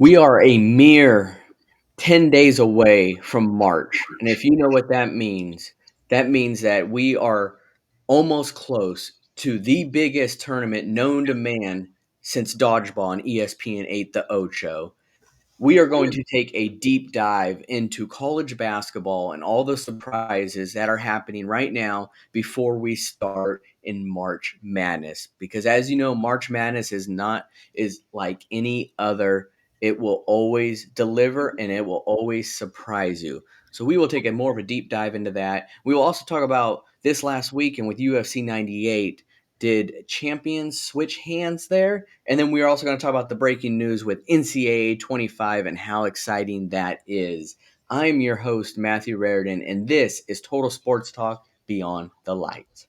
We are a mere 10 days away from March. And if you know what that means that we are almost close to the biggest tournament known to man since dodgeball on ESPN 8, the Ocho. We are going to take a deep dive into college basketball and all the surprises that are happening right now before we start in March Madness. Because as you know, March Madness is like any other. It will always deliver and it will always surprise you. So we will take a more of a deep dive into that. We will also talk about this last weekend with UFC 98. Did champions switch hands there? And then we are also going to talk about the breaking news with NCAA 25 and how exciting that is. I'm your host, Matthew Raridan, and this is Total Sports Talk Beyond the Lights.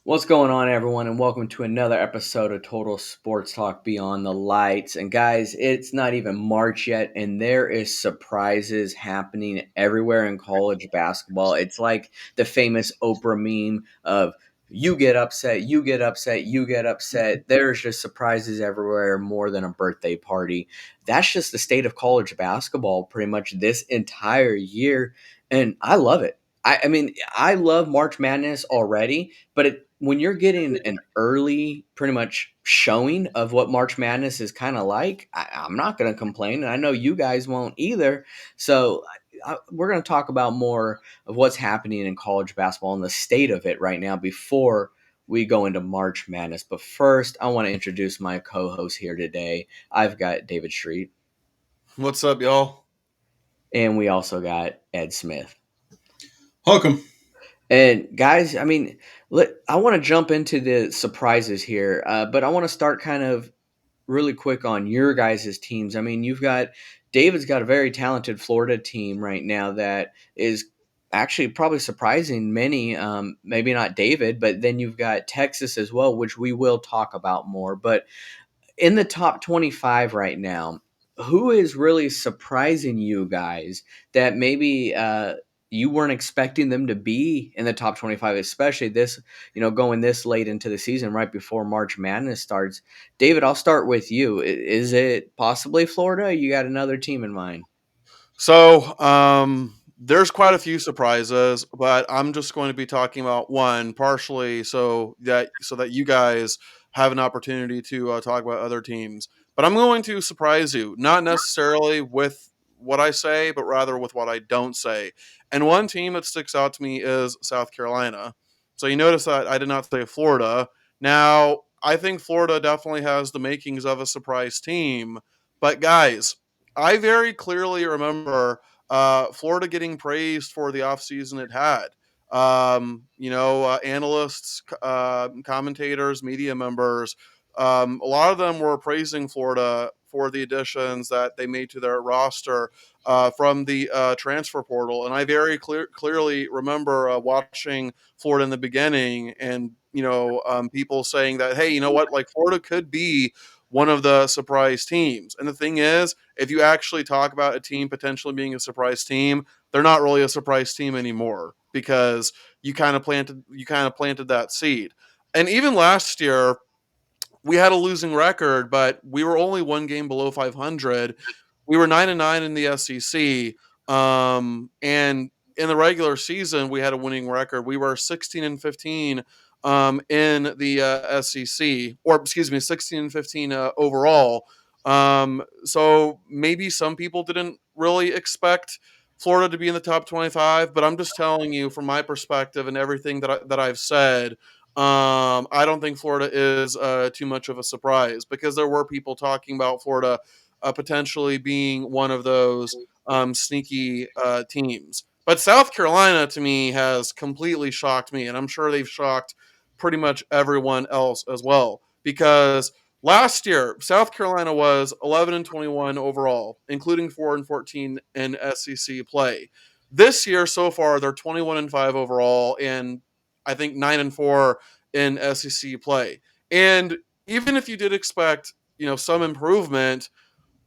What's going on, everyone, and welcome to another episode of Total Sports Talk Beyond the Lights. And guys, it's not even March yet, and there is surprises happening everywhere in college basketball. It's like the famous Oprah meme of you get upset, you get upset, you get upset. There's just surprises everywhere, more than a birthday party. That's just the state of college basketball pretty much this entire year, and I love it. I mean, I love March Madness already, but when you're getting an early, pretty much showing of what March Madness is kind of like, I'm not going to complain, and I know you guys won't either. So we're going to talk about more of what's happening in college basketball and the state of it right now before we go into March Madness. But first, I want to introduce my co-host here today. I've got David Street, What's up, y'all? and we also got Ed Smith. Welcome. And guys, I mean, I want to jump into the surprises here, but I want to start kind of really quick on your guys' teams. I mean, David's got a very talented Florida team right now that is actually probably surprising many. Maybe not David, but then you've got Texas as well, which we will talk about more. But in the top 25 right now, who is really surprising you guys that maybe you weren't expecting them to be in the top 25, especially going this late into the season, right before March Madness starts? David, I'll start with you. Is it possibly Florida? You got another team in mind? There's quite a few surprises, but I'm just going to be talking about one partially so that you guys have an opportunity to talk about other teams. But I'm going to surprise you, not necessarily with what I say, but rather with what I don't say. And one team that sticks out to me is South Carolina. So you notice that I did not say Florida. Now, I think Florida definitely has the makings of a surprise team, but guys, I very clearly remember Florida getting praised for the offseason it had. Analysts, commentators, media members, a lot of them were praising Florida for the additions that they made to their roster from the transfer portal. And I very clearly remember watching Florida in the beginning and, people saying that, hey, you know what, like Florida could be one of the surprise teams. And the thing is, if you actually talk about a team potentially being a surprise team, they're not really a surprise team anymore because you kind of planted that seed. And even last year, we had a losing record, but we were only one game below 500. We were 9-9 in the SEC, and in the regular season, we had a winning record. We were 16-15 in the SEC, or excuse me, 16-15 overall. So maybe some people didn't really expect Florida to be in the top 25, but I'm just telling you from my perspective and everything that I've said. I don't think Florida is too much of a surprise because there were people talking about Florida potentially being one of those sneaky teams. But South Carolina, to me, has completely shocked me, and I'm sure they've shocked pretty much everyone else as well. Because Last year, South Carolina was 11-21 overall, including 4-14 in SEC play. This year, so far, they're 21-5 overall, and I think 9-4 in SEC play. And even if you did expect, some improvement,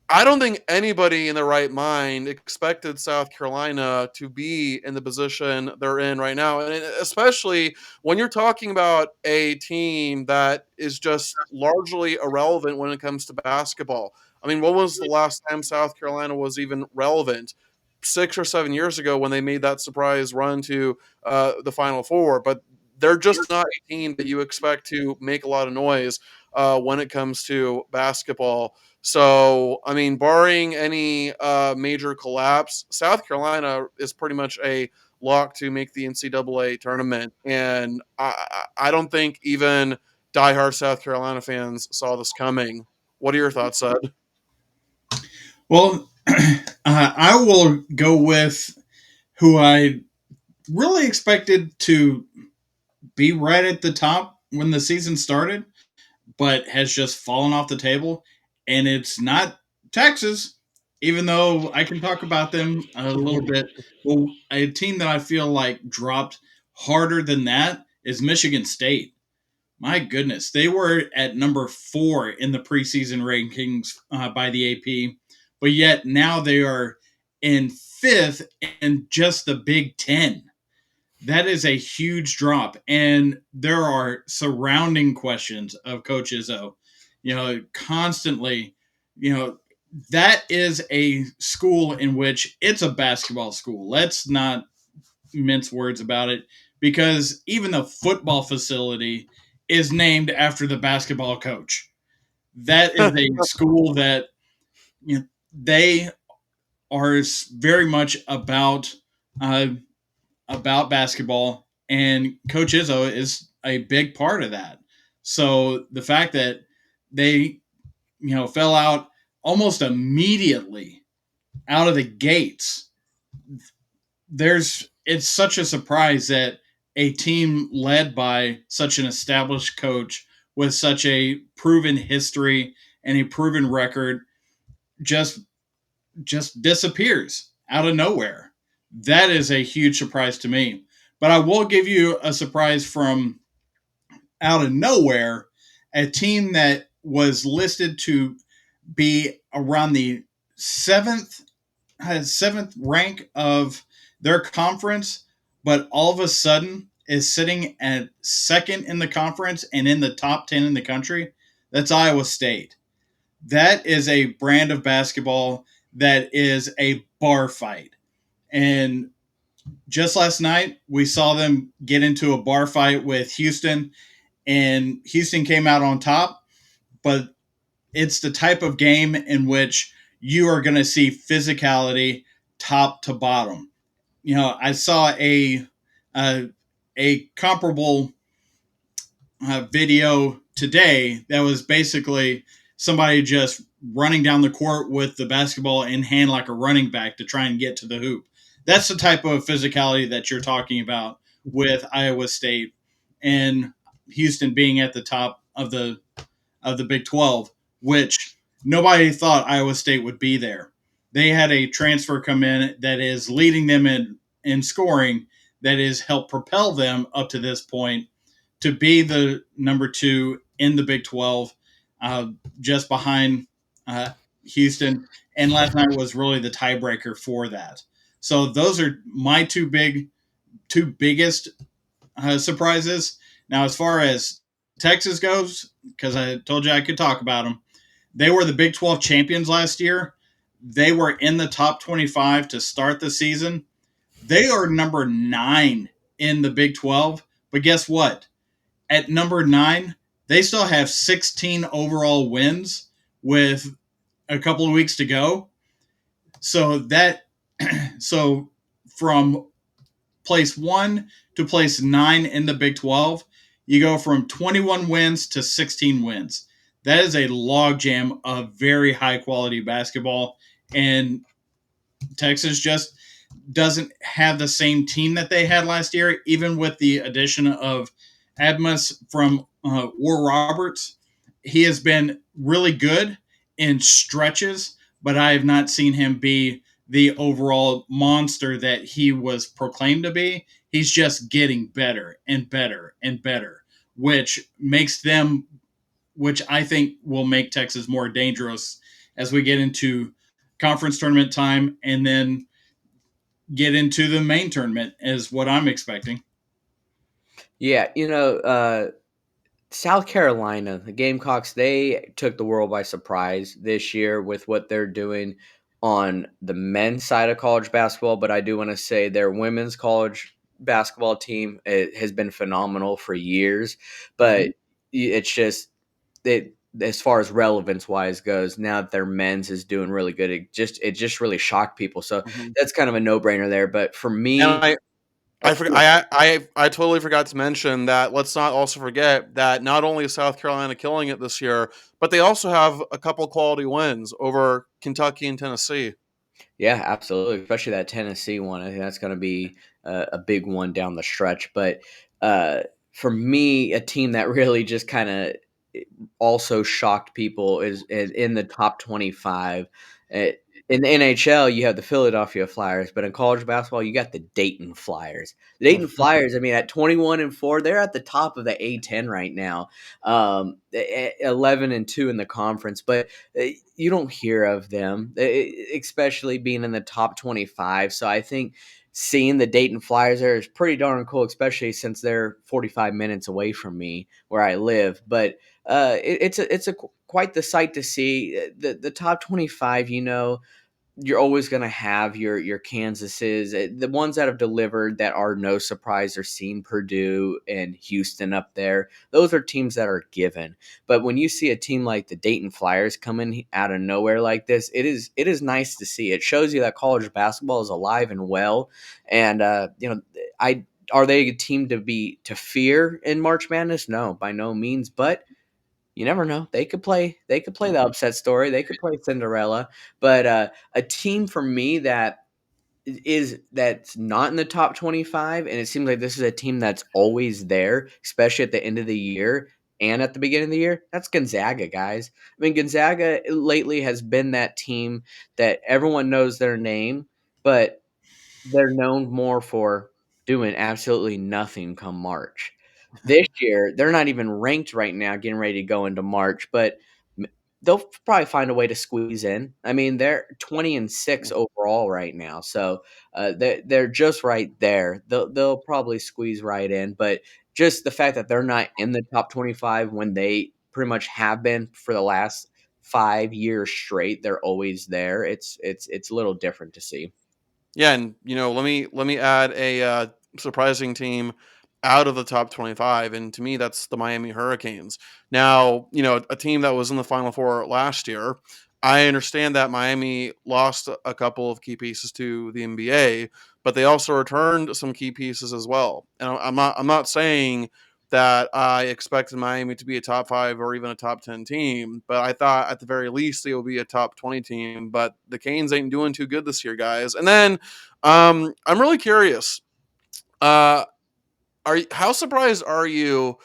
I don't think anybody in their right mind expected South Carolina to be in the position they're in right now. And especially when you're talking about a team that is just largely irrelevant when it comes to basketball. I mean, when was the last time South Carolina was even relevant? 6 or 7 years ago when they made that surprise run to the Final Four. But they're just not a team that you expect to make a lot of noise when it comes to basketball. So, I mean, barring any major collapse, South Carolina is pretty much a lock to make the NCAA tournament. And I don't think even diehard South Carolina fans saw this coming. What are your thoughts, Ed? Well, I will go with who I really expected to be right at the top when the season started, but has just fallen off the table. And it's not Texas, even though I can talk about them a little bit. Well, a team that I feel like dropped harder than that is Michigan State. My goodness, they were at number 4 in the preseason rankings by the AP, but yet now they are in 5th in just the Big Ten. That is a huge drop, and there are surrounding questions of Coach Izzo. Constantly, that is a school in which it's a basketball school. Let's not mince words about it, because even the football facility is named after the basketball coach. That is a school that they are very much uh, about basketball, and Coach Izzo is a big part of that. So the fact that they fell out almost immediately out of the gates, it's such a surprise that a team led by such an established coach with such a proven history and a proven record just disappears out of nowhere. That is a huge surprise to me. But I will give you a surprise from out of nowhere, a team that was listed to be around the seventh rank of their conference, but all of a sudden is sitting at second in the conference and in the top 10 in the country. That's Iowa State. That is a brand of basketball that is a bar fight. And just last night, we saw them get into a bar fight with Houston, and Houston came out on top. But it's the type of game in which you are going to see physicality top to bottom. I saw a comparable video today that was basically somebody just running down the court with the basketball in hand like a running back to try and get to the hoop. That's the type of physicality that you're talking about with Iowa State and Houston being at the top of the Big 12, which nobody thought Iowa State would be there. They had a transfer come in that is leading them in scoring, that is helped propel them up to this point to be the number 2 in the Big 12, just behind Houston. And last night was really the tiebreaker for that. So those are my two biggest surprises. Now, as far as Texas goes, because I told you I could talk about them, they were the Big 12 champions last year. They were in the top 25 to start the season. They are number 9 in the Big 12. But guess what? At number 9, they still have 16 overall wins with a couple of weeks to go. So from place 1 to place 9 in the Big 12, you go from 21 wins to 16 wins. That is a logjam of very high quality basketball, and Texas just doesn't have the same team that they had last year, even with the addition of Admas from War Roberts. he has been really good in stretches, but I have not seen him be the overall monster that he was proclaimed to be. He's just getting better and better and better, which makes them, which I think will make Texas more dangerous as we get into conference tournament time and then get into the main tournament, is what I'm expecting. Yeah, South Carolina, the Gamecocks, they took the world by surprise this year with what they're doing on the men's side of college basketball. But I do want to say their women's college basketball team, it has been phenomenal for years. But it's just it as far as relevance wise goes, now that their men's is doing really good, it just really shocked people. So Mhm. that's kind of a no brainer there. But for And me, I totally forgot to mention that. Let's not also forget that not only is South Carolina killing it this year, but they also have a couple quality wins over Kentucky and Tennessee. yeah, absolutely. Especially that Tennessee one. I think that's going to be a big one down the stretch. But uh, for me, a team that really just kind of also shocked people is in the top 25. Uh, in the NHL, you have the Philadelphia Flyers, but in college basketball, you got the Dayton Flyers. The Dayton Flyers, I mean, at 21-4, they're at the top of the A10 right now, 11-2 in the conference. But you don't hear of them, especially being in the top 25. So I think seeing the Dayton Flyers there is pretty darn cool, especially since they're 45 minutes away from me where I live. But it's a quite the sight to see. The top 25. You're always going to have your Kansases, the ones that have delivered that are no surprise. Are seeing Purdue and Houston up there. Those are teams that are given. But when you see a team like the Dayton Flyers coming out of nowhere like this, it is nice to see. It shows you that college basketball is alive and well. And I are they a team to fear in March Madness? No, by no means. But you never know. They could play the upset story. They could play Cinderella. But a team for me that's not in the top 25, and it seems like this is a team that's always there, especially at the end of the year and at the beginning of the year. That's Gonzaga, guys. I mean, Gonzaga lately has been that team that everyone knows their name, but they're known more for doing absolutely nothing come March. This year, they're not even ranked right now, getting ready to go into March, but m they'll probably find a way to squeeze in. I mean, they're 20-6 overall right now, so, they're just right there. They'll probably squeeze right in, but just the fact that they're not in the top 25 when they pretty much have been for the last 5 years straight, they're always there. It's a little different to see. Yeah, and let me add a surprising team out of the top 25, and to me, that's the Miami Hurricanes. Now, a team that was in the Final Four last year. I understand that Miami lost a couple of key pieces to the NBA, but they also returned some key pieces as well. And I'm not saying that I expected Miami to be a top 5 or even a top 10 team, but I thought at the very least they would be a top 20 team. But the Canes ain't doing too good this year, guys. And then I'm really curious. Uh, how surprised are you?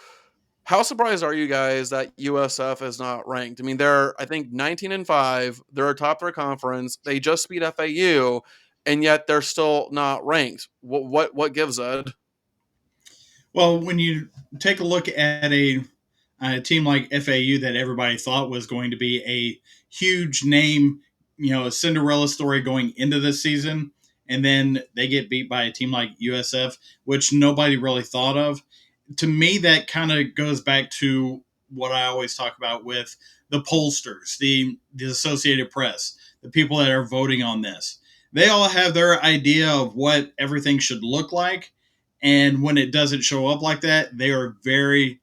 How surprised are you guys that USF is not ranked? I mean, they're I think 19-5. They're atop their conference. They just beat FAU, and yet they're still not ranked. What gives, Ed? Well, when you take a look at a team like FAU that everybody thought was going to be a huge name, a Cinderella story going into this season, and then they get beat by a team like USF, which nobody really thought of. To me, that kind of goes back to what I always talk about with the pollsters, the Associated Press, the people that are voting on this. They all have their idea of what everything should look like, and when it doesn't show up like that, they are very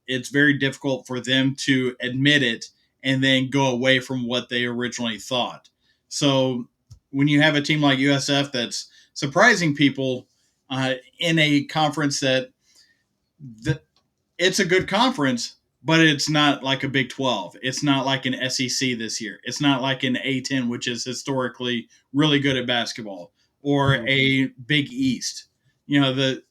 it's very difficult for them to admit it and then go away from what they originally thought. So when you have a team like USF that's surprising people in a conference that it's a good conference, but it's not like a Big 12. It's not like an SEC this year. It's not like an A10, which is historically really good at basketball, or a Big East. The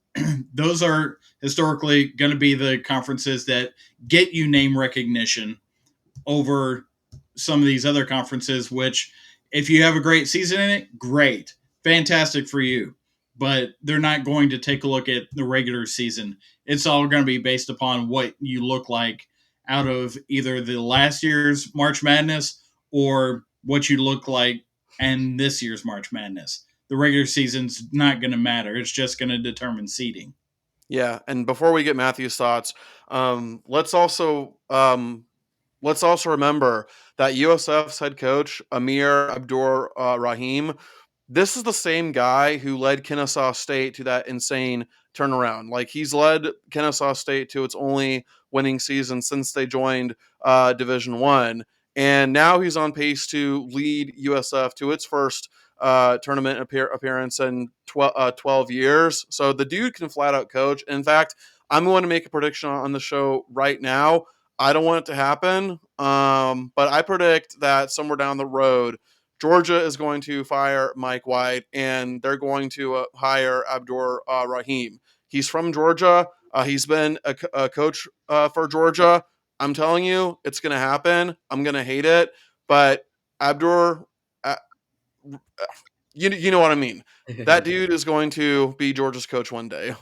those are historically going to be the conferences that get you name recognition over some of these other conferences, which if you have a great season in it, great. Fantastic for you. But they're not going to take a look at the regular season. It's all going to be based upon what you look like out of either the last year's March Madness or what you look like in this year's March Madness. The regular season's not going to matter. It's just going to determine seeding. Yeah, and before we get Matthew's thoughts, um, let's also um, let's also remember that USF's head coach Amir Abdur Rahim. This is the same guy who led Kennesaw State to that insane turnaround. Like, he's led Kennesaw State to its only winning season since they joined Division One, and now he's on pace to lead USF to its first tournament appearance in 12 years. So the dude can flat out coach. In fact, I'm going to make a prediction on the show right now. I don't want it to happen, but I predict that somewhere down the road, Georgia is going to fire Mike White, and they're going to hire Abdur Rahim. He's from Georgia. He's been a coach for Georgia. I'm telling you, it's going to happen. I'm going to hate it, but Abdur, uh, you know what I mean. That dude is going to be Georgia's coach one day.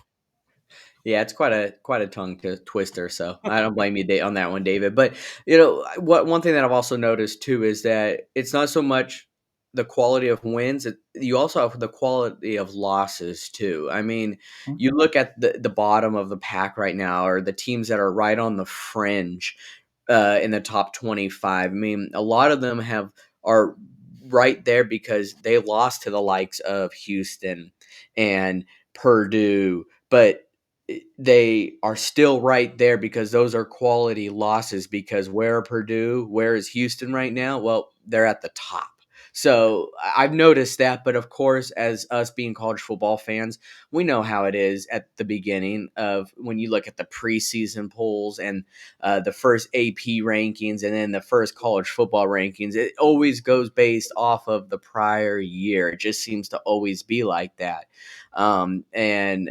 Yeah, it's quite a tongue twister. So I don't blame you on that one, David. But you know what? One thing that I've also noticed too is that it's not so much the quality of wins; you also have the quality of losses too. I mean, you look at the bottom of the pack right now, or the teams that are right on the fringe in the top 25. I mean, a lot of them are right there because they lost to the likes of Houston and Purdue, but they are still right there because those are quality losses. Because where are Purdue? Where is Houston right now? Well, they're at the top. So I've noticed that, but of course, as us being college football fans, we know how it is at the beginning of when you look at the preseason polls and the first AP rankings and then the first college football rankings. It always goes based off of the prior year. It just seems to always be like that. And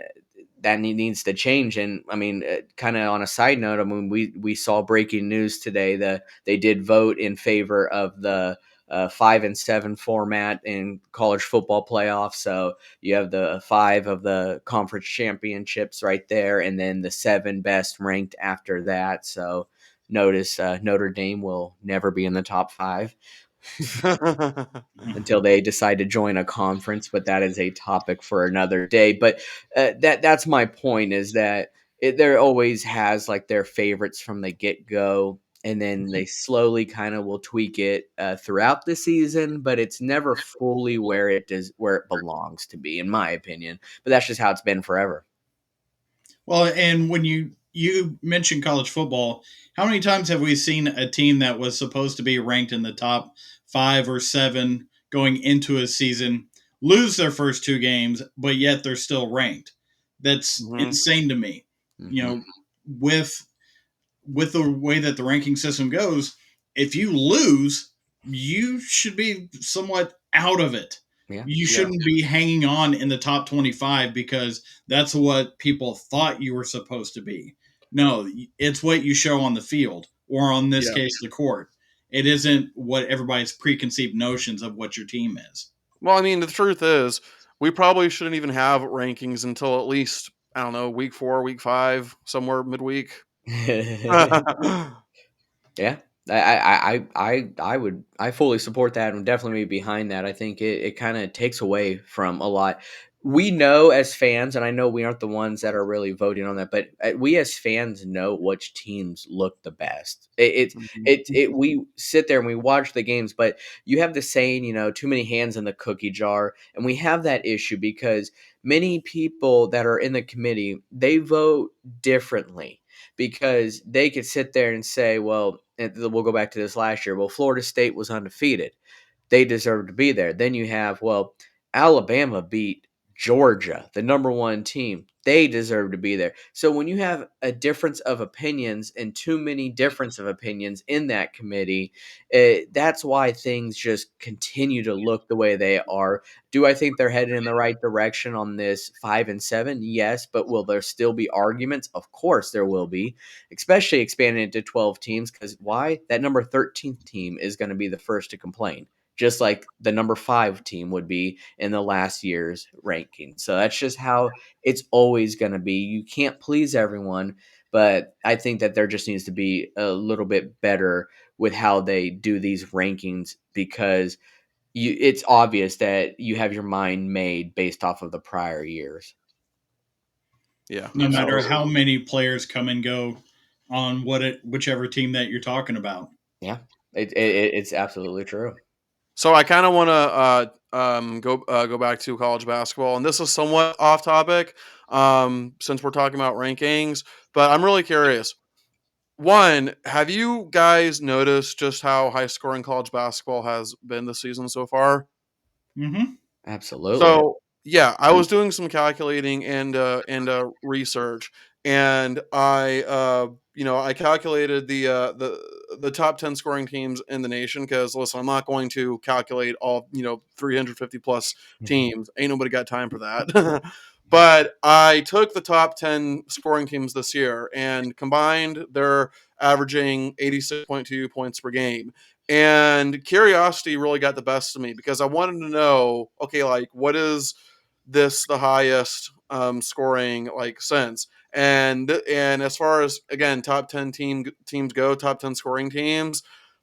that needs to change. And I mean, kind of on a side note, I mean, we saw breaking news today that they did vote in favor of the 5-7 format in college football playoffs. So you have the 5 of the conference championships right there, and then the 7 best ranked after that. So notice Notre Dame will never be in the top 5 until they decide to join a conference, but that is a topic for another day. But that's my point, is that there always has like their favorites from the get go, and then they slowly kind of will tweak it throughout the season, but it's never fully where it belongs to be, in my opinion. But that's just how it's been forever. Well, and when you mentioned college football, how many times have we seen a team that was supposed to be ranked in the top 5 or 7 going into a season lose their first 2 games, but yet they're still ranked? That's Mhm. insane to me. You Mhm. know, with the way that the ranking system goes, if you lose, you should be somewhat out of it. Yeah. You Yeah. shouldn't be hanging on in the top 25 because that's what people thought you were supposed to be. No, it's what you show on the field, or on this Yeah. case, the court. It isn't what everybody's preconceived notions of what your team is. Well, I mean, the truth is, we probably shouldn't even have rankings until at least, I don't know, week 4, week 5, somewhere midweek. Yeah, I fully support that and definitely be behind that. I think it kind of takes away from a lot. We know as fans, and I know we aren't the ones that are really voting on that, but we as fans know which teams look the best. Mhm. We sit there and we watch the games, but you have the saying, too many hands in the cookie jar, and we have that issue because many people that are in the committee, they vote differently because they could sit there and say, well, and we'll go back to this last year. Well, Florida State was undefeated. They deserve to be there. Then you have, well, Alabama beat Georgia, the number one team, they deserve to be there. So when you have a difference of opinions and too many difference of opinions in that committee, that's why things just continue to look the way they are. Do I think they're headed in the right direction on this 5 and 7? Yes, but will there still be arguments? Of course there will be, especially expanding it to 12 teams. Because why? That number 13th team is going to be the first to complain, just like the number 5 team would be in the last year's ranking. So that's just how it's always going to be. You can't please everyone, but I think that there just needs to be a little bit better with how they do these rankings, because it's obvious that you have your mind made based off of the prior years. Yeah, No matter absolutely. how many players come and go on whichever team that you're talking about. Yeah, it's absolutely true. So I kind of want to go back to college basketball, and this is somewhat off topic since we're talking about rankings. But I'm really curious. One, have you guys noticed just how high scoring college basketball has been this season so far? Mm-hmm. Absolutely. So yeah, I was doing some calculating and research, and I calculated the top 10 scoring teams in the nation. Because listen, I'm not going to calculate all 350 plus teams. Ain't nobody got time for that. But I took the top 10 scoring teams this year and combined their averaging 86.2 points per game. And curiosity really got the best of me because I wanted to know, okay, like what is this the highest scoring like since? And as far as again top 10 teams go, top 10 scoring teams,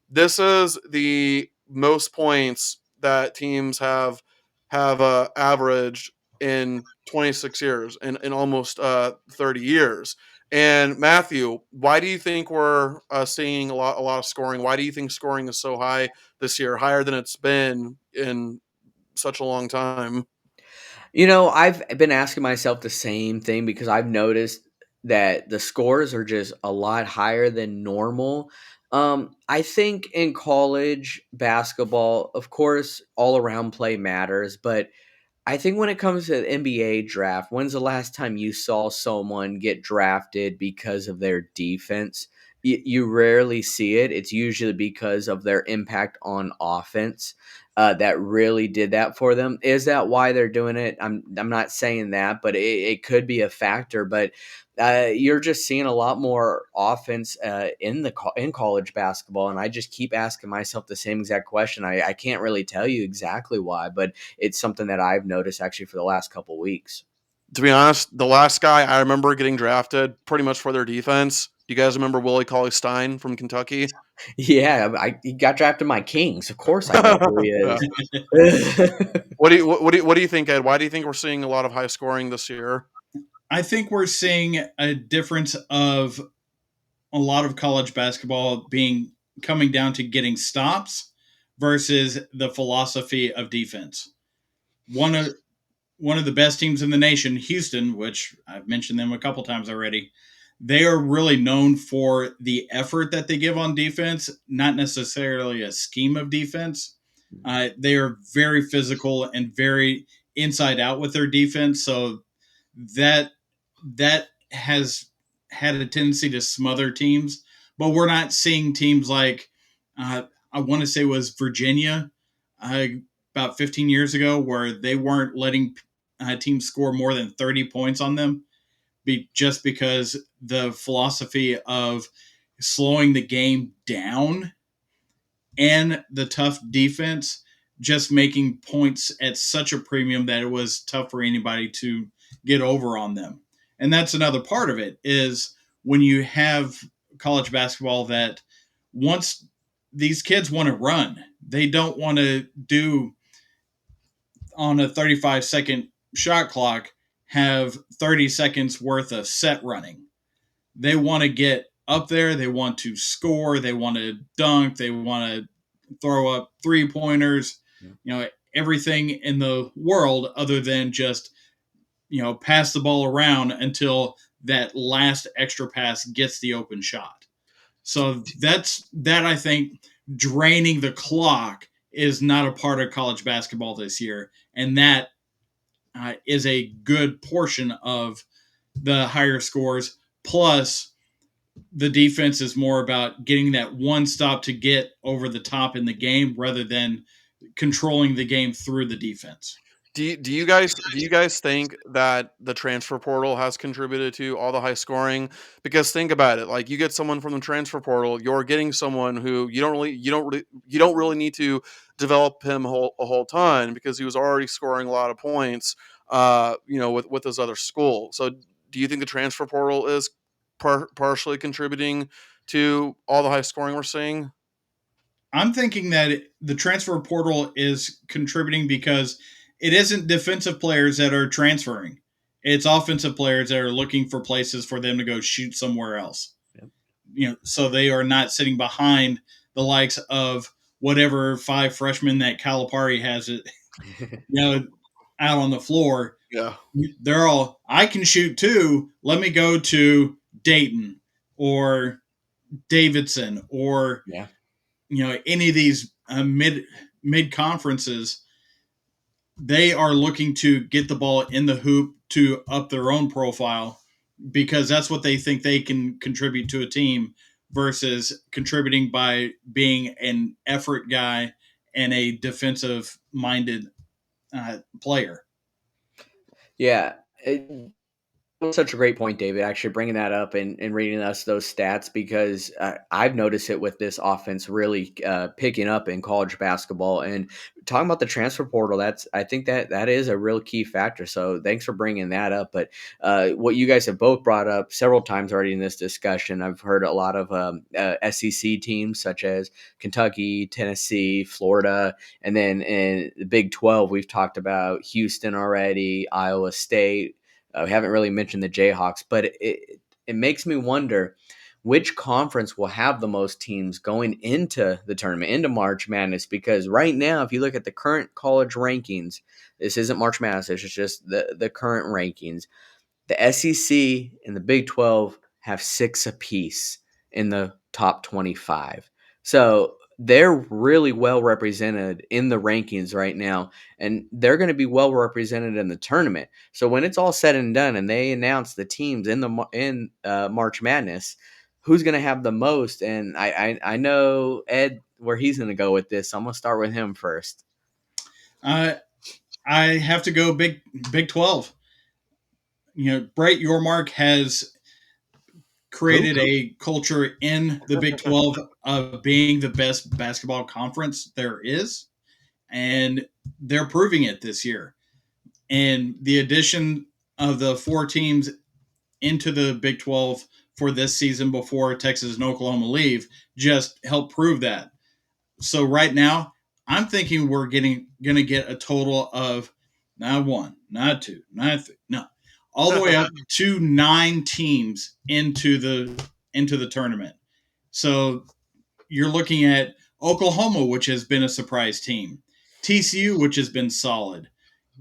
this is the most points that teams have averaged in 26 years in almost 30 years. And Matthew, why do you think we're seeing a lot of scoring? Why do you think scoring is so high this year, higher than it's been in such a long time? I've been asking myself the same thing, because I've noticed that the scores are just a lot higher than normal. I think in college basketball, of course, all around play matters, but I think when it comes to the NBA draft, when's the last time you saw someone get drafted because of their defense? You rarely see it. It's usually because of their impact on offense that really did that for them. Is that why they're doing it? I'm not saying that, but it could be a factor. But you're just seeing a lot more offense in college basketball, and I just keep asking myself the same exact question. I can't really tell you exactly why, but it's something that I've noticed actually for the last couple weeks. To be honest, the last guy I remember getting drafted pretty much for their defense. Do you guys remember Willie Cauley Stein from Kentucky? Yeah, he got drafted by Kings. Of course, I know who he Yeah. is. What do you think, Ed? Why do you think we're seeing a lot of high scoring this year? I think we're seeing a difference of a lot of college basketball being coming down to getting stops versus the philosophy of defense. One of one of the best teams in the nation, Houston, which I've mentioned them a couple times already, they are really known for the effort that they give on defense, not necessarily a scheme of defense. They are very physical and very inside out with their defense, so that that has had a tendency to smother teams. But we're not seeing teams like I want to say was Virginia uh, about 15 years ago, where they weren't letting teams score more than 30 points on them, just because the philosophy of slowing the game down and the tough defense just making points at such a premium that it was tough for anybody to get over on them. And that's another part of it is when you have college basketball that once these kids want to run, they don't want to do on a 35-second shot clock have 30 seconds worth of set running. They want to get up there, they want to score, they want to dunk, they want to throw up three pointers, everything in the world other than just, pass the ball around until that last extra pass gets the open shot. So that I think draining the clock is not a part of college basketball this year. And that is a good portion of the higher scores. Plus, the defense is more about getting that one stop to get over the top in the game rather than controlling the game through the defense. Do you guys think that the transfer portal has contributed to all the high scoring? Because think about it, like you get someone from the transfer portal, you're getting someone who you don't really need to develop him a whole ton because he was already scoring a lot of points, with his other school. So do you think the transfer portal is partially contributing to all the high scoring we're seeing? I'm thinking that the transfer portal is contributing because it isn't defensive players that are transferring. It's offensive players that are looking for places for them to go shoot somewhere else. So they are not sitting behind the likes of whatever 5 freshmen that Calipari has it, out on the floor. Yeah. They're all, I can shoot too. Let me go to Dayton or Davidson or Yeah. Any of these mid conferences. They are looking to get the ball in the hoop to up their own profile because that's what they think they can contribute to a team versus contributing by being an effort guy and a defensive minded player. Yeah. Such a great point, David, actually bringing that up and reading us those stats because I've noticed it with this offense really picking up in college basketball and talking about the transfer portal. I think that is a real key factor. So thanks for bringing that up. But what you guys have both brought up several times already in this discussion, I've heard a lot of SEC teams such as Kentucky, Tennessee, Florida, and then in the Big 12, we've talked about Houston already, Iowa State. We haven't really mentioned the Jayhawks, but it makes me wonder which conference will have the most teams going into the tournament, into March Madness, because right now, if you look at the current college rankings, this isn't March Madness, it's just the current rankings. The SEC and the Big 12 have 6 apiece in the top 25. So they're really well represented in the rankings right now, and they're going to be well represented in the tournament. So when it's all said and done, and they announce the teams in March Madness, who's going to have the most? And I know Ed where he's going to go with this. So I'm going to start with him first. I have to go Big 12. Brett Yormark has created a culture in the Big 12 of being the best basketball conference there is, and they're proving it this year. And the addition of the 4 teams into the Big 12 for this season before Texas and Oklahoma leave just helped prove that. So right now, I'm thinking we're going to get a total of not 1, not 2, not 3, no, all the way up to 9 teams into the tournament. So you're looking at Oklahoma, which has been a surprise team, TCU, which has been solid.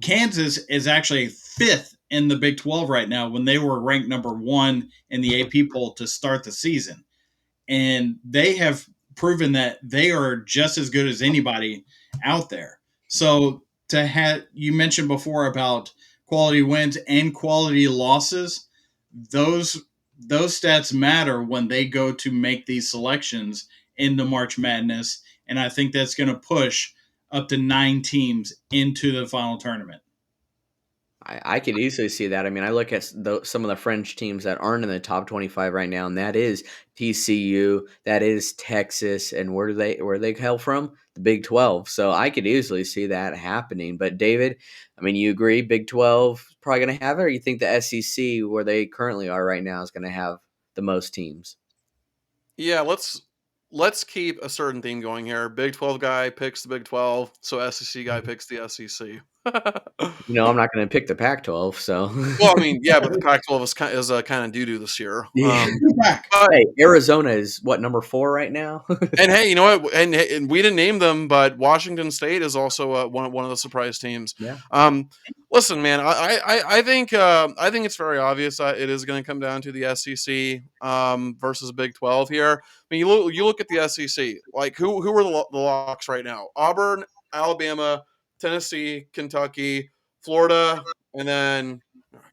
Kansas is actually 5th in the Big 12 right now when they were ranked number 1 in the AP poll to start the season. And they have proven that they are just as good as anybody out there. So you mentioned before about quality wins and quality losses. Those stats matter when they go to make these selections into March Madness, and I think that's going to push up to 9 teams into the final tournament. I could easily see that. I mean, I look at some of the French teams that aren't in the top 25 right now, and that is TCU, that is Texas, and where they hail from? The Big 12. So I could easily see that happening. But David, I mean, you agree Big 12 is probably going to have it, or you think the SEC, where they currently are right now, is going to have the most teams? Yeah, let's keep a certain theme going here. Big 12 guy picks the Big 12, so SEC guy picks the SEC. I'm not going to pick the Pac-12, so. Well, I mean, yeah, but the Pac-12 is kind of doo-doo this year. Yeah. But, Hey, Arizona is what, number 4 right now? and hey, you know what? And we didn't name them, but Washington State is also one of the surprise teams. Yeah. Listen, man, I think it's very obvious it is going to come down to the SEC versus Big 12 here. I mean, you look at the SEC, like who are the locks right now? Auburn, Alabama, Tennessee, Kentucky, Florida, and then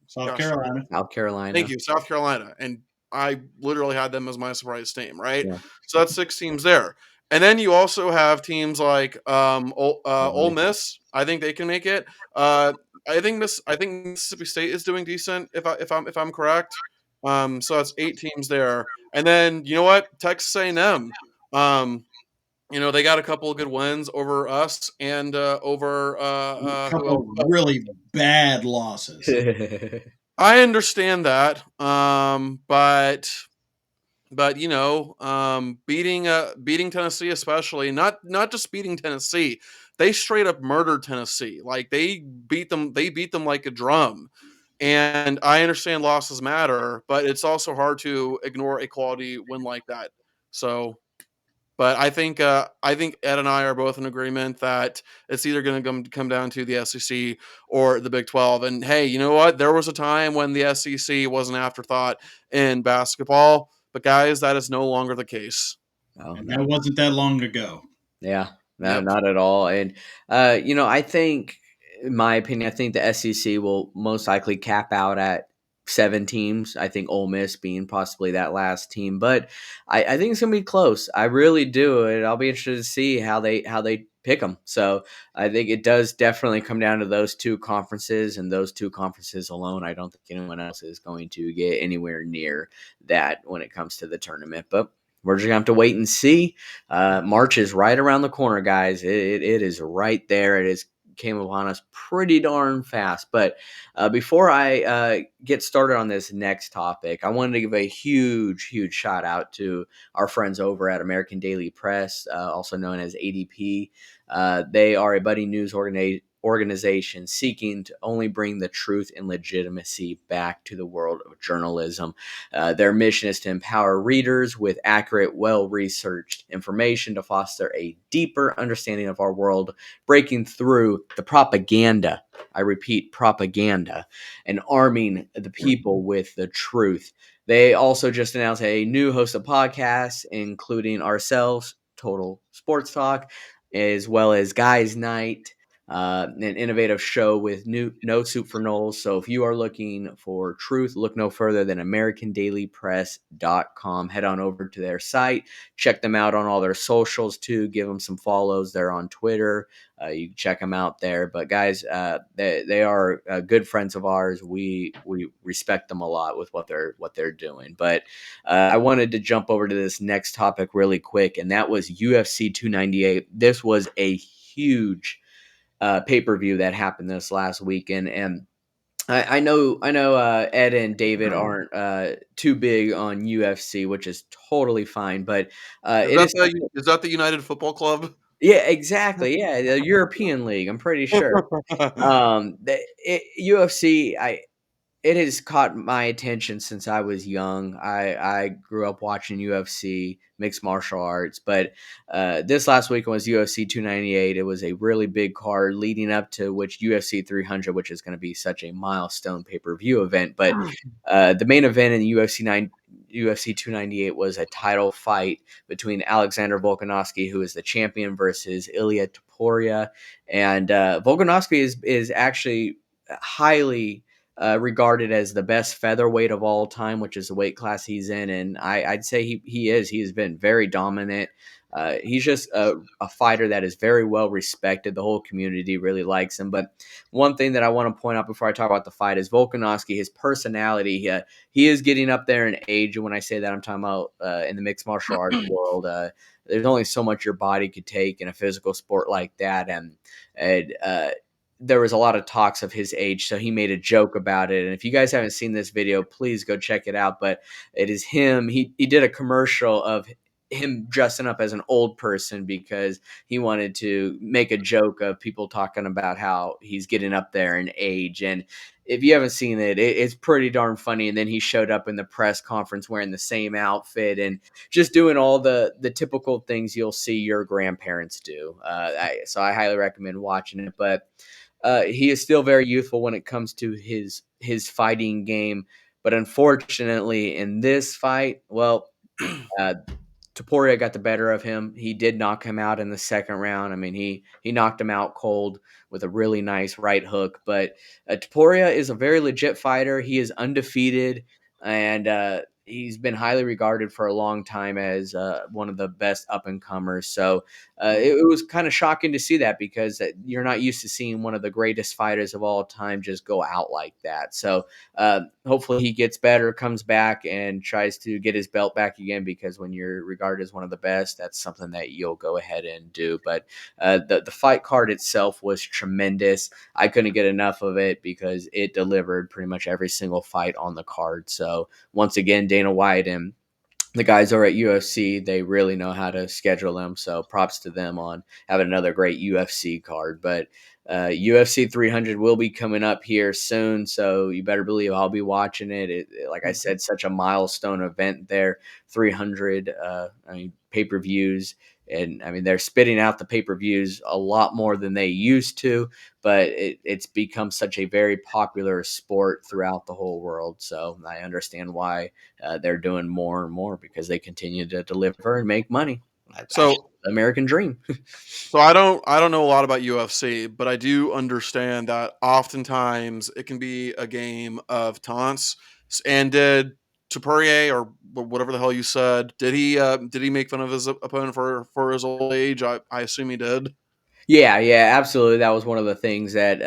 South gosh, Carolina. South Carolina. thank you, South Carolina, and I literally had them as my surprise team, right? Yeah. So that's 6 teams there, and then you also have teams like Ole Miss. I think they can make it. Uh, I think Mississippi State is doing decent if I'm correct. So that's 8 teams there, and then you know what, Texas A&M. You know, they got a couple of good wins over us and over A who couple else? of really bad losses. I understand that, but you know, beating Tennessee, especially not just beating Tennessee, they straight up murdered Tennessee. Like they beat them like a drum. And I understand losses matter, but it's also hard to ignore a quality win like that. So, but I think Ed and I are both in agreement that it's either going to come down to the SEC or the Big 12. And hey, you know what? There was a time when the SEC was an afterthought in basketball, but guys, that is no longer the case. Oh, And no. that wasn't that long ago. Yeah, no, Yep. not at all. And you know, I think, in my opinion, I think the SEC will most likely cap out at 7 teams. I think Ole Miss being possibly that last team, but I think it's gonna be close. I really do, and I'll be interested to see how they pick them. So I think it does definitely come down to those 2 conferences, and those 2 conferences alone. I don't think anyone else is going to get anywhere near that when it comes to the tournament. But we're just gonna have to wait and see. March is right around the corner, guys. It is right there. It is came upon us pretty darn fast. But before I get started on this next topic, I wanted to give a huge shout out to our friends over at American Daily Press, also known as ADP. They are a budding news organization seeking to only bring the truth and legitimacy back to the world of journalism. Their mission is to empower readers with accurate, well researched information to foster a deeper understanding of our world, breaking through the propaganda. I repeat, propaganda, and arming the people with the truth. They also just announced a new host of podcasts, including ourselves, Total Sports Talk, as well as Guys Night, an innovative show with No Soup for Knowles. So if you are looking for truth, look no further than AmericanDailyPress.com. Head on over to their site, check them out on all their socials too. Give them some follows. They're on Twitter. You can check them out there. But guys, they are good friends of ours. We respect them a lot with what they're doing. But I wanted to jump over to this next topic really quick, and that was UFC 298. This was a huge pay-per-view that happened this last weekend, and I know Ed and David aren't too big on UFC, which is totally fine, but it is something. Is that the United Football Club? Yeah, exactly. Yeah, the European League. I'm pretty sure. UFC. It has caught my attention since I was young. I grew up watching UFC, mixed martial arts, but this last week was UFC 298. It was a really big card leading up to which UFC 300, which is going to be such a milestone pay per view event. But the main event in UFC 298 was a title fight between Alexander Volkanovski, who is the champion, versus Ilya Topuria, and Volkanovski is actually highly regarded as the best featherweight of all time, which is the weight class he's in. And I'd say he is. He has been very dominant. He's just a fighter that is very well respected. The whole community really likes him. But one thing that I want to point out before I talk about the fight is Volkanovski, his personality. He is getting up there in age. And when I say that, I'm talking about in the mixed martial arts world. There's only so much your body could take in a physical sport like that. And there was a lot of talks of his age, so he made a joke about it. And if you guys haven't seen this video, please go check it out. But it is him. He did a commercial of him dressing up as an old person because he wanted to make a joke of people talking about how he's getting up there in age. And if you haven't seen it, it's pretty darn funny. And then he showed up in the press conference wearing the same outfit and just doing all the typical things you'll see your grandparents do. So I highly recommend watching it. But he is still very youthful when it comes to his fighting game. But unfortunately, in this fight, well, uh, Topuria got the better of him. He did knock him out in the second round. I mean, he knocked him out cold with a really nice right hook. But Topuria is a very legit fighter. He is undefeated, and he's been highly regarded for a long time as one of the best up and comers. So it was kind of shocking to see that, because you're not used to seeing one of the greatest fighters of all time just go out like that. So hopefully he gets better, comes back, and tries to get his belt back again, because when you're regarded as one of the best, that's something that you'll go ahead and do. But the fight card itself was tremendous. I couldn't get enough of it because it delivered pretty much every single fight on the card. So once again, Dana White and the guys over at UFC, they really know how to schedule them. So props to them on having another great UFC card. But UFC 300 will be coming up here soon, so you better believe I'll be watching it. Like I said, such a milestone event there. 300, I mean, pay-per-views. And I mean, they're spitting out the pay-per-views a lot more than they used to, but it's become such a very popular sport throughout the whole world. So I understand why they're doing more and more, because they continue to deliver and make money. So American dream. So I don't know a lot about UFC, but I do understand that oftentimes it can be a game of taunts. And did Topuria, or whatever the hell you said, did he make fun of his opponent for his old age? I assume he did. Yeah, yeah, absolutely. That was one of the things that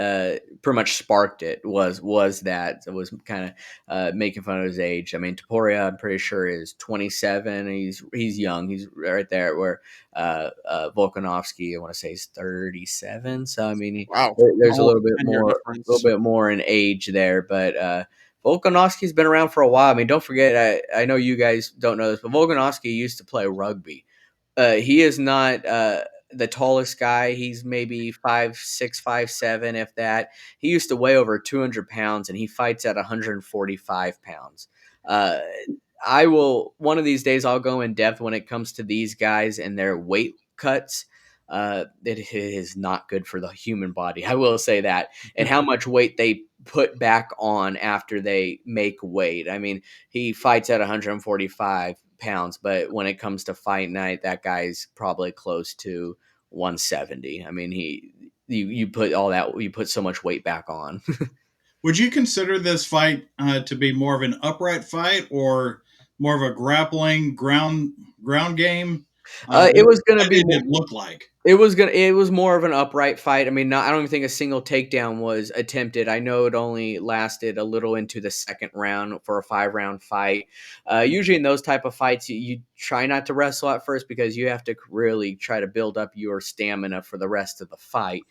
pretty much sparked it. Was that it was kind of making fun of his age. I mean, Taporia, I'm pretty sure is 27. He's young. He's right there where Volkanovski, I want to say, is 37. So I mean, Wow, there's a almost 10 year little difference. bit more in age there, but. Volkanovski's been around for a while. I mean, don't forget. I know you guys don't know this, but Volkanovski used to play rugby. He is not the tallest guy. He's maybe 5'6", 5'7", if that. He used to weigh over 200 pounds, and he fights at 145 pounds. Uh, I will one of these days I'll go in depth when it comes to these guys and their weight cuts. It is not good for the human body. I will say that, and how much weight they put back on after they make weight. I mean, he fights at 145 pounds, but when it comes to fight night, that guy's probably close to 170. I mean, you put all that, you put so much weight back on. Would you consider this fight to be more of an upright fight or more of a grappling ground game? It was going to What be did it look like? It was more of an upright fight. I mean, I don't even think a single takedown was attempted. I know it only lasted a little into the second round for a 5-round fight. Usually in those type of fights, you try not to wrestle at first, because you have to really try to build up your stamina for the rest of the fight.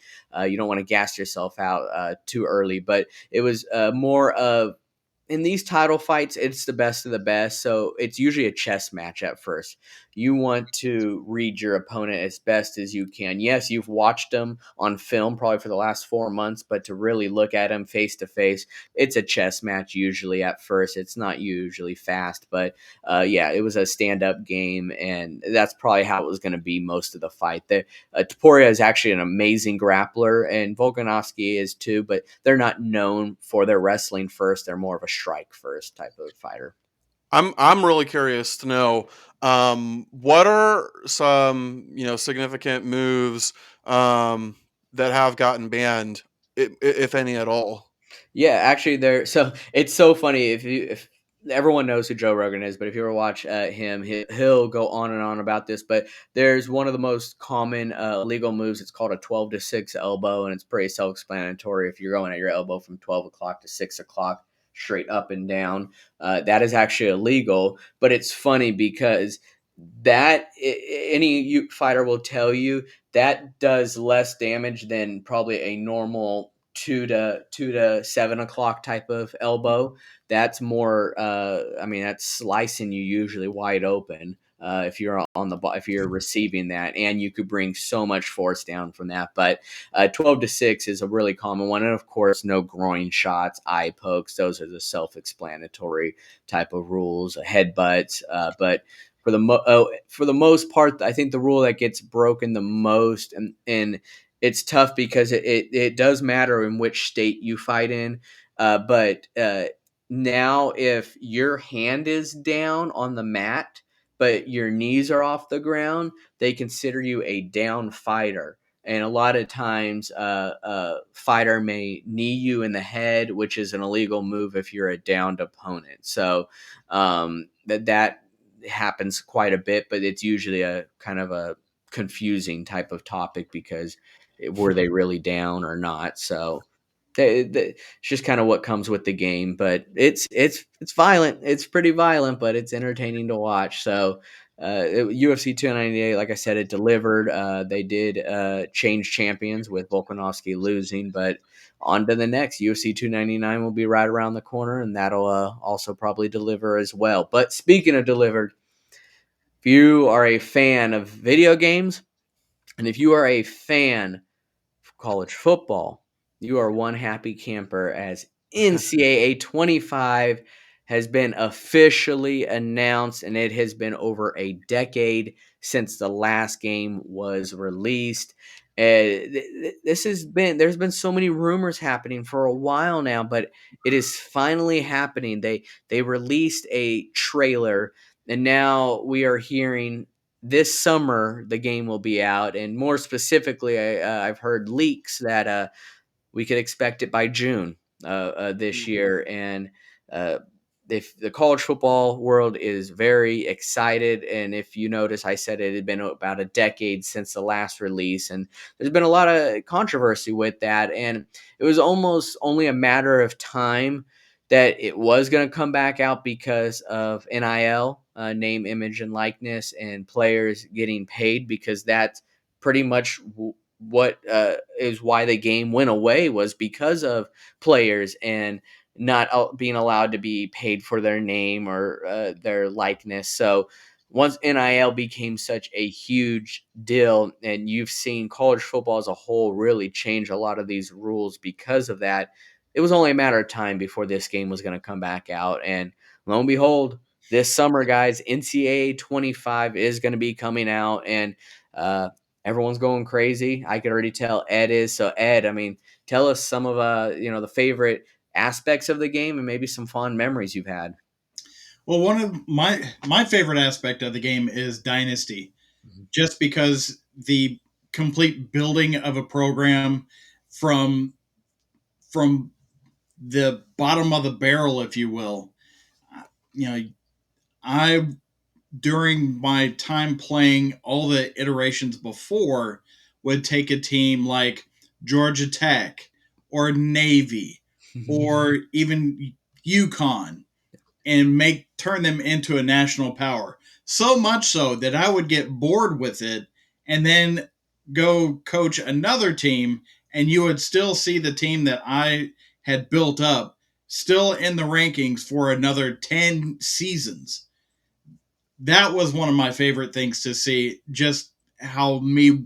You don't want to gas yourself out too early. But it was more of, in these title fights, it's the best of the best. So it's usually a chess match at first. You want to read your opponent as best as you can. Yes, you've watched them on film probably for the last 4 months, but to really look at them face to face, it's a chess match usually at first. It's not usually fast, but yeah, it was a stand up game, and that's probably how it was going to be most of the fight. Topuria is actually an amazing grappler, and Volkanovski is too, but they're not known for their wrestling first. They're more of a strike first type of fighter. I'm really curious to know, what are some, significant moves that have gotten banned, if any at all. Yeah, actually, there. So it's so funny if everyone knows who Joe Rogan is, but if you ever watch him, he'll go on and on about this. But there's one of the most common legal moves. It's called a 12 to 6 elbow, and it's pretty self-explanatory. If you're going at your elbow from 12 o'clock to 6 o'clock, straight up and down, that is actually illegal. But it's funny because any fighter will tell you that does less damage than probably a normal 2 to 7 o'clock type of elbow. That's more. I mean, that's slicing you usually wide open. If you're if you're receiving that, and you could bring so much force down from that. But 12 to 6 is a really common one, and of course, no groin shots, eye pokes. Those are the self-explanatory type of rules. Headbutts, but for the most part, I think the rule that gets broken the most, and it's tough because it does matter in which state you fight in. But now, if your hand is down on the mat, but your knees are off the ground, they consider you a down fighter. And a lot of times, a fighter may knee you in the head, which is an illegal move if you're a downed opponent. So that happens quite a bit, but it's usually a kind of a confusing type of topic because were they really down or not? So it's just kind of what comes with the game, but it's violent. It's pretty violent, but it's entertaining to watch. So UFC 298, like I said, it delivered. They did change champions with Volkanovski losing, but on to the next. UFC 299 will be right around the corner, and that'll also probably deliver as well. But speaking of delivered, if you are a fan of video games, and if you are a fan college football, you are one happy camper as NCAA 25 has been officially announced, and it has been over a decade since the last game was released. This has been there's been so many rumors happening for a while now, but it is finally happening. They released a trailer, and now we are hearing this summer the game will be out, and more specifically, I've heard leaks that we could expect it by June this year. And uh, if the college football world is very excited, and if you notice, I said it had been about a decade since the last release, and there's been a lot of controversy with that, and it was almost only a matter of time that it was going to come back out because of NIL, name, image, and likeness, and players getting paid, because that's pretty much what is why the game went away, was because of players and not being allowed to be paid for their name or their likeness. So once NIL became such a huge deal, and you've seen college football as a whole really change a lot of these rules because of that, it was only a matter of time before this game was going to come back out. And lo and behold, this summer, guys, NCAA 25 is going to be coming out, and everyone's going crazy. I could already tell Ed is. So Ed, I mean, tell us some of the favorite aspects of the game and maybe some fond memories you've had. Well, one of my favorite aspect of the game is Dynasty, just because the complete building of a program from from the bottom of the barrel, if you will. You know, I during my time playing all the iterations before would take a team like Georgia Tech or Navy or even UConn and turn them into a national power. So much so that I would get bored with it and then go coach another team, and you would still see the team that I had built up still in the rankings for another 10 seasons. That was one of my favorite things to see, just how me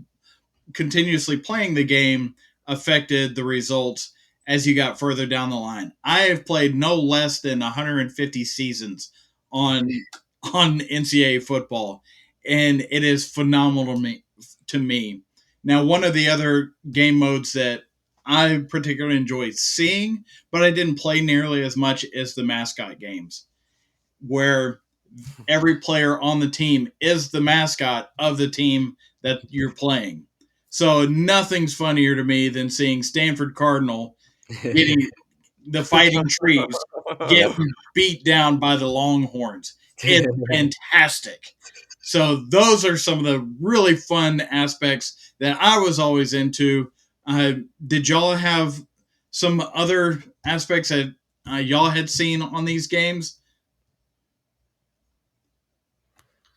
continuously playing the game affected the results as you got further down the line. I have played no less than 150 seasons on NCAA football, and it is phenomenal to me. Now, one of the other game modes that I particularly enjoy seeing, but I didn't play nearly as much, is the mascot games, where every player on the team is the mascot of the team that you're playing. So nothing's funnier to me than seeing Stanford Cardinal getting the Fighting Trees getting beat down by the Longhorns. It's fantastic. So those are some of the really fun aspects that I was always into. Did y'all have some other aspects that y'all had seen on these games?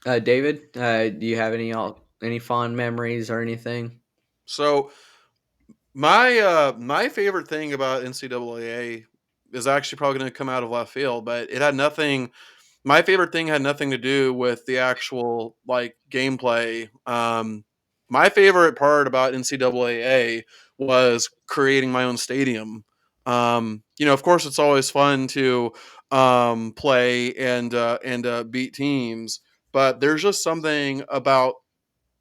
David, do you have any fond memories or anything? So my favorite thing about NCAA is actually probably going to come out of left field, but it had nothing. My favorite thing had nothing to do with the actual like gameplay. My favorite part about NCAA was creating my own stadium. Of course, it's always fun to play and beat teams, but there's just something about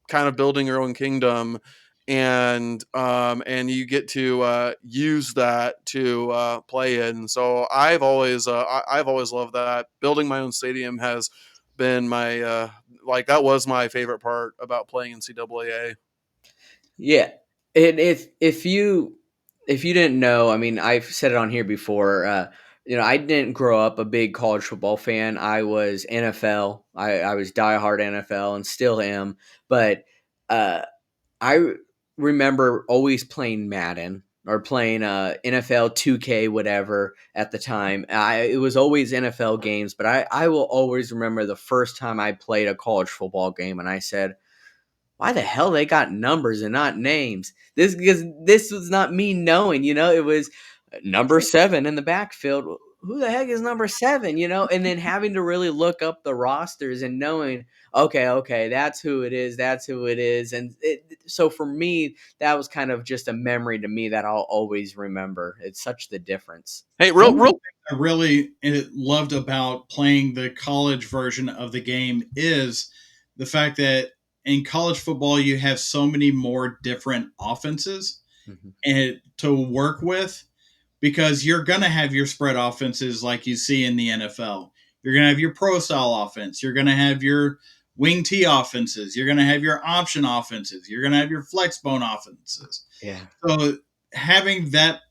kind of building your own kingdom, and you get to use that to play in. So I've always loved that. Building my own stadium has been my like that was my favorite part about playing NCAA. Yeah, and if you didn't know, I mean, I've said it on here before. I didn't grow up a big college football fan. I was NFL. I was diehard NFL and still am. But uh, I remember always playing Madden or playing NFL 2K, whatever at the time. It was always NFL games, but I will always remember the first time I played a college football game, and I said, why the hell they got numbers and not names? This because this was not me knowing, it was number 7 in the backfield. Who the heck is number 7, And then having to really look up the rosters and knowing, okay, that's who it is, that's who it is. And so for me, that was kind of just a memory to me that I'll always remember. It's such the difference. Hey, One real thing I really loved about playing the college version of the game is the fact that in college football you have so many more different offenses Mhm. and to work with, because you're going to have your spread offenses like you see in the NFL. You're going to have your pro style offense. You're going to have your wing T offenses. You're going to have your option offenses. You're going to have your flex bone offenses. Yeah. So having that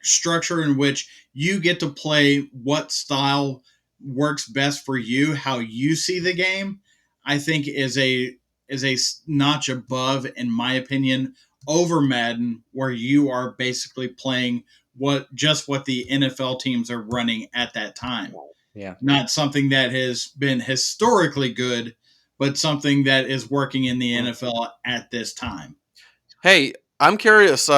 structure in which you get to play what style works best for you, how you see the game, I think is a notch above, in my opinion, over Madden, where you are basically playing what the NFL teams are running at that time. Yeah. Not something that has been historically good, but something that is working in the NFL at this time. Hey, I'm curious.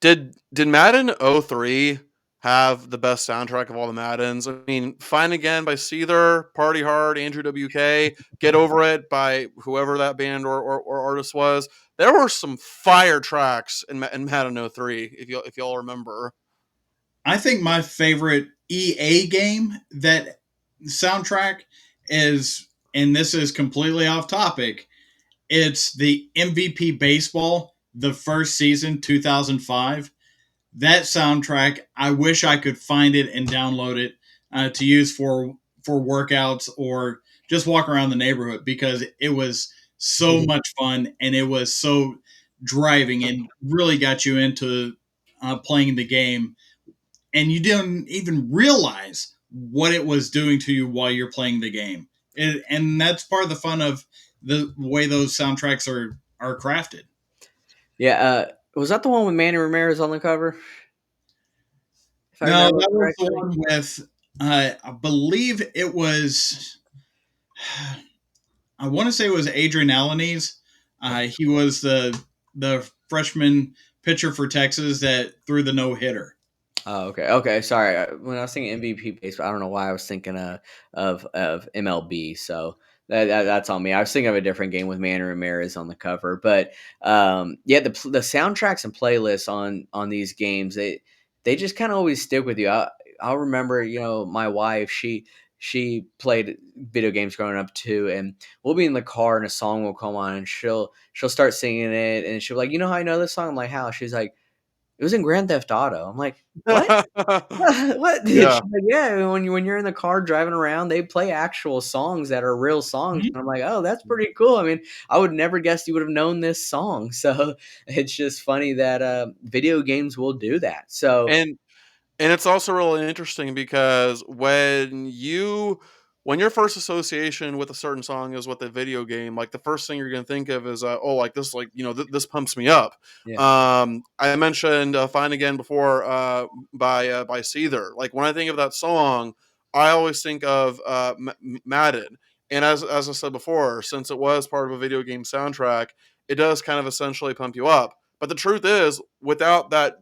Did Madden 03 have the best soundtrack of all the Maddens? I mean, Fine Again by Seether, Party Hard, Andrew WK, Get Over It by whoever that band or artist was. There were some fire tracks in Madden 03, if y'all remember. I think my favorite EA game that soundtrack is, and this is completely off topic, it's the MVP Baseball, the first season, 2005. That soundtrack, I wish I could find it and download it to use for workouts or just walk around the neighborhood, because it was so much fun and it was so driving and really got you into playing the game, and you didn't even realize what it was doing to you while you're playing the game. And that's part of the fun of the way those soundtracks are crafted. Yeah. Was that the one with Manny Ramirez on the cover? If I No, remember that was the correctly. one with I believe it was, I want to say it was Adrian Alanis. He was the freshman pitcher for Texas that threw the no hitter. Oh, okay. Okay. Sorry. When I was thinking MVP baseball, I don't know why I was thinking of MLB. So that's on me. I was thinking of a different game with Manny Ramirez on the cover. But yeah, the soundtracks and playlists on these games, they just kind of always stick with you. I'll remember, my wife, she played video games growing up too, and we'll be in the car and a song will come on and she'll start singing it, and she'll be like, how I know this song? I'm like, how? She's like, it was in Grand Theft Auto. I'm like, what? What? She's Yeah. like, yeah, when you're in the car driving around, they play actual songs that are real songs. Mhm. And I'm like, oh, that's pretty cool. I mean, I would never guess you would have known this song. So it's just funny that video games will do that. So And And it's also really interesting because when your first association with a certain song is with a video game, like the first thing you're going to think of is, oh, like this, like, this pumps me up. yeah, I mentioned Fine Again before by Seether. Like when I think of that song, I always think of Madden. And as I said before, since it was part of a video game soundtrack, it does kind of essentially pump you up. But the truth is, without that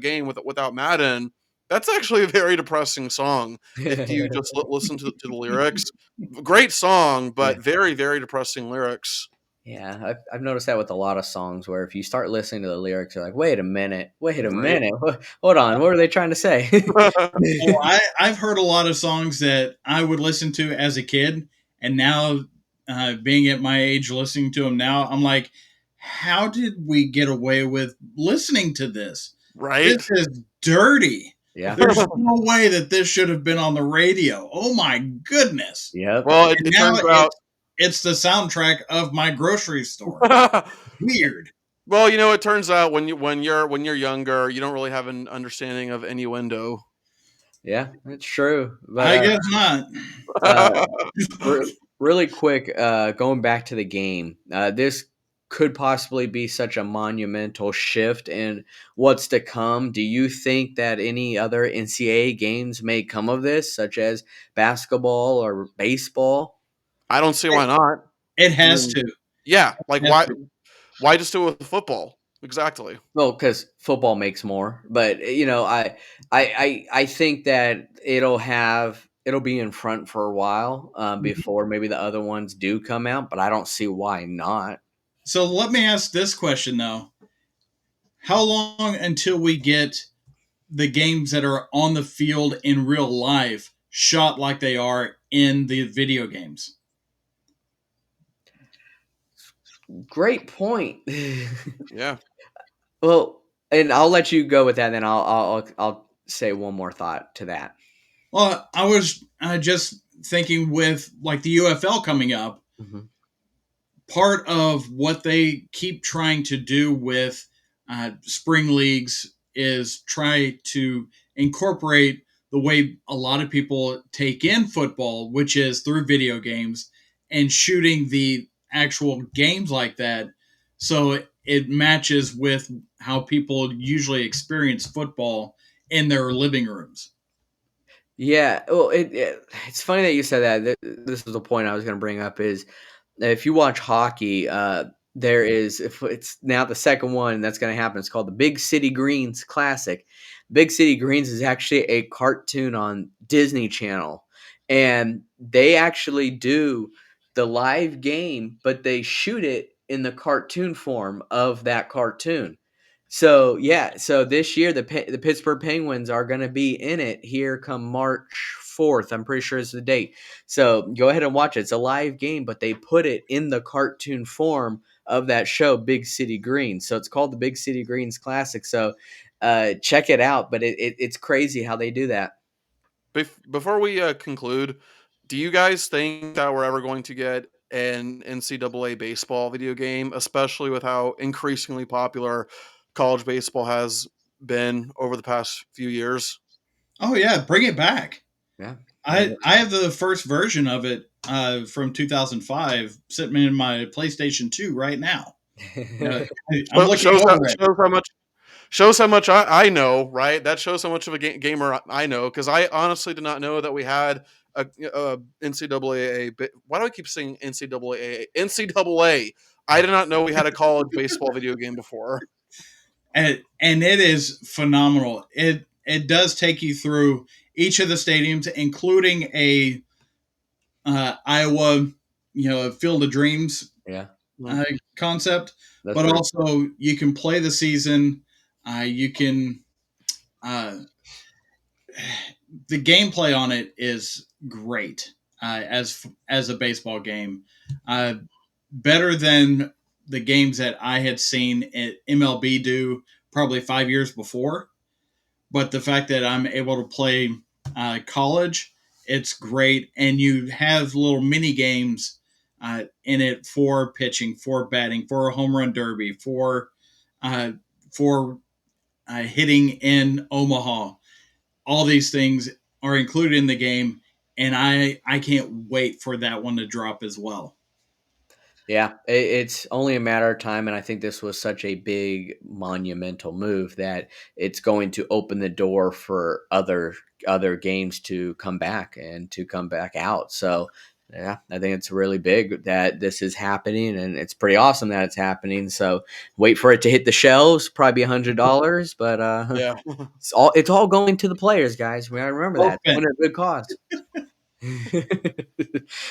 game, without Madden, that's actually a very depressing song. If you just listen to the lyrics, great song, yeah. but very very depressing lyrics. Yeah, I've noticed that with a lot of songs where if you start listening to the lyrics, you're like, wait a Right. minute, hold on, what are they trying to say? Well, I've heard a lot of songs that I would listen to as a kid, and now being at my age, listening to them now, I'm like, how did we get away with listening to this? This Right. is dirty. Yeah. There's no way that this should have been on the radio. Oh my goodness. Yep. Well, And it now turns out. it's the soundtrack of my grocery store. Weird. Well, it turns out when you're younger, you don't really have an understanding of innuendo. Yeah, that's true. But I guess not. uh, re- really quick, going back to the game, this could possibly be such a monumental shift in what's to come. Do you think that any other NCAA games may come of this, such as basketball or baseball? I don't see why not. It I has mean, to. yeah, like It has why to. why just do it with football? Exactly. Well, because football makes more, but I think that it'll be in front for a while before maybe the other ones do come out, but I don't see why not. So let me ask this question though. How long until we get the games that are on the field in real life shot like they are in the video games? Great point. Yeah. Well, and I'll let you go with that, then I'll say one more thought to that. Well, I was just thinking with like the UFL coming up, Mhm. part of what they keep trying to do with spring leagues is try to incorporate the way a lot of people take in football, which is through video games and shooting the actual games like that. So it matches with how people usually experience football in their living rooms. Yeah, well, it's funny that you said that. This was the point I was going to bring up is if you watch hockey, there is if it's now the second one that's going to happen. It's called the Big City Greens Classic. Big City Greens is actually a cartoon on Disney Channel, and they actually do the live game, but they shoot it in the cartoon form of that cartoon. So yeah, so this year the Pittsburgh Penguins are going to be in it here come March 4th. I'm pretty sure is the date. So go ahead and watch it. It's a live game, but they put it in the cartoon form of that show, Big City Greens. So it's called the Big City Greens Classic. So check it out. But it's crazy how they do that. Before we conclude, do you guys think that we're ever going to get an NCAA baseball video game, especially with how increasingly popular college baseball has been over the past few years? Oh yeah, bring it back. Yeah. I have the first version of it from 2005 sitting in my PlayStation 2 right now. I'm looking Shows over it. shows how much I know, right? That shows how much of a gamer I know, because I honestly did not know that we had a NCAA. Why do I keep saying NCAA? NCAA. I did not know we had a college baseball video game before. And it is phenomenal. It does take you through each of the stadiums, including a Iowa, Field of Dreams Yeah. uh, concept, That's but pretty also you can play the season. You can uh, the gameplay on it is great as a baseball game, better than the games that I had seen at MLB do probably 5 years before. But the fact that I'm able to play college, it's great, and you have little mini games in it for pitching, for batting, for a home run derby, uh, for hitting in Omaha. All these things are included in the game, and I can't wait for that one to drop as well. Yeah, it's only a matter of time, and I think this was such a big monumental move that it's going to open the door for other games to come back and to come back out. So, yeah, I think it's really big that this is happening, and it's pretty awesome that it's happening. So, wait for it to hit the shelves, probably $100, but Yeah. it's all going to the players, guys. We gotta remember Well that it's spent. going to a good cause.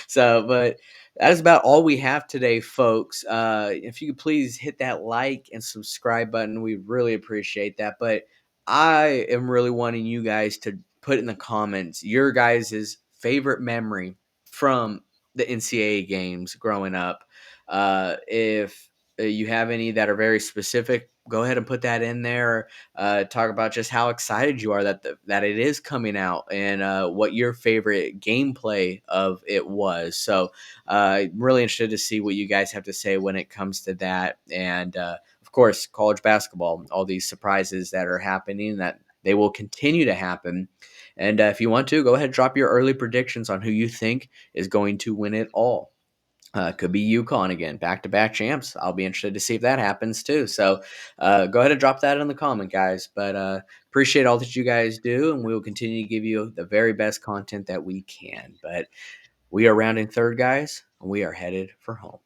So, but that is about all we have today, folks. If you could please hit that like and subscribe button, we really appreciate that. But I am really wanting you guys to put in the comments your guys' favorite memory from the NCAA games growing up. If you have any that are very specific, go ahead and put that in there. Talk about just how excited you are that it is coming out, and what your favorite gameplay of it was. So, really interested to see what you guys have to say when it comes to that. And of course, college basketball, all these surprises that are happening, that they will continue to happen. And if you want to, go ahead and drop your early predictions on who you think is going to win it all. Could be UConn again, back-to-back champs. I'll be interested to see if that happens too. So go ahead and drop that in the comment, guys. But appreciate all that you guys do, and we will continue to give you the very best content that we can. But we are rounding third, guys, and we are headed for home.